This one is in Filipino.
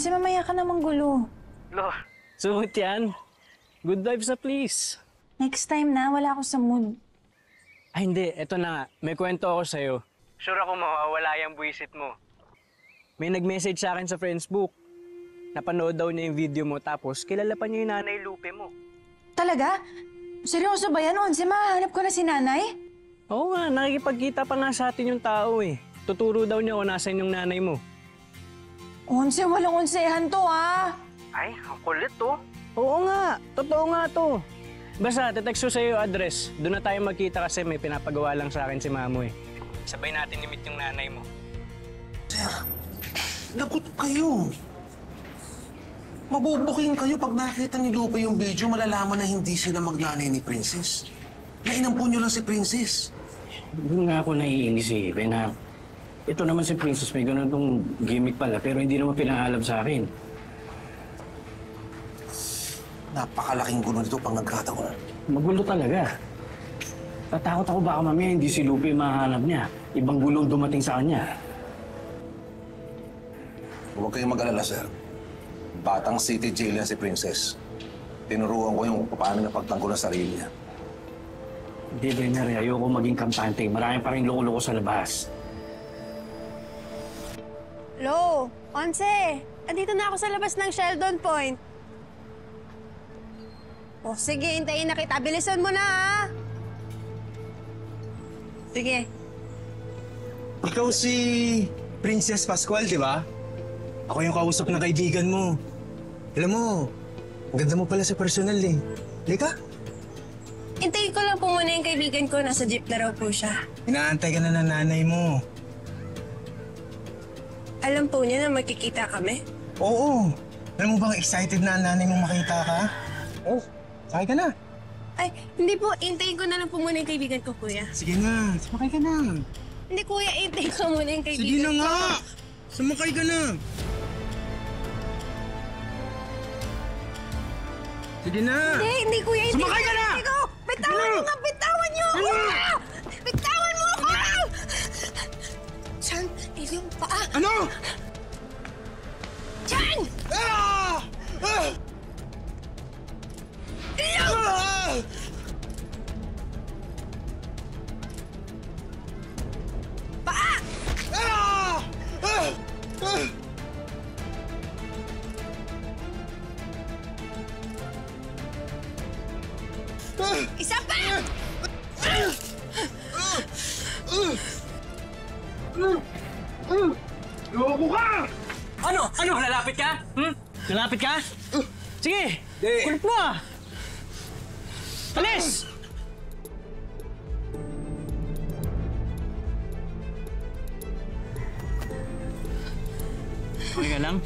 Onse, mamaya ka namang gulo. Lo, sumut yan. Good vibes na please. Next time na, wala ako sa mood. Ay hindi, eto na nga. May kwento ako sa'yo. Sure ako mawawala yung buwisit mo. May nag-message sa akin sa Facebook. Napanood daw niya yung video mo tapos kilala pa niya yung nanay Lupe mo. Talaga? Seryoso ba yan, Onse? Mahanap ko na si nanay? Oo nga, nakikipagkita pa nga sa atin yung tao eh. Tuturo daw niya kung nasan yung nanay mo. Onse, walang onsehan to, ha? Ay, ang kulit to. Oo nga, totoo nga to. Basta, tetext ko sa'yo yung address. Doon na tayo magkita kasi may pinapagawa lang sa akin si Mamo eh. Sabay natin i-meet yung nanay mo. Sir, lagot kayo. Mabubuking kayo pag nakita ni Lupe yung video, malalaman na hindi sila magnanay ni Princess. Nainampo niyo lang si Princess. Doon nga ako naiinis eh, na ito naman si Princess may ganun tong gimmick pala pero hindi naman pinaalam sa akin. Napakalaking gulo nito pang nagkataon. Magulo talaga. Tatakot ako baka mamaya hindi si Lupe mahanap niya. Ibang gulong dumating sa kanya. Huwag kayong mag-alala, sir. Batang city jail yan si Princess. Tinuruan ko yung paano niya pagtanggol ang sarili niya. Hindi, Brenner, ayoko maging kampante. Marami pa rin loko-loko sa labas. Hello, Onse. Andito na ako sa labas ng Sheldon Point. Oh, sige, hintayin na kita. Bilisan mo na, ha? Sige. Ikaw si Princess Pascual, di ba? Ako yung kausap ng kaibigan mo. Alam mo, ang ganda mo pala sa personal eh. Lika, Hintayin ko lang po muna yung kaibigan ko. Nasa jeep na raw po siya. inaantay ka na ng nanay mo. Alam po niya na magkikita kami. Oo. Alam mo bang excited na ang nanay mo makita ka? Oh, sakay ka na. Ay, hindi po. Hintayin ko na lang po muna yung kaibigan ko, kuya. Sige na, sumakay ka na. Hindi, kuya. Hintayin ko muna yung kaibigan Sige na ko. nga! Sumakay ka na! Sige na! Hindi, kuya. Hindi Sumakay ka na! Hindi ko. Bitawan mo nga! Bitawan niyo ako! Bitawan mo ako! Chan, yung paa! Ano? Chan! Ah! Ah! Ah! Paa! Ah! Ah! Ah! Isa pa! Loko ka! Ano? Ano? Lalapit ka? Lalapit ka? Sige! Kulit mo ah! Alis! Okay ka lang?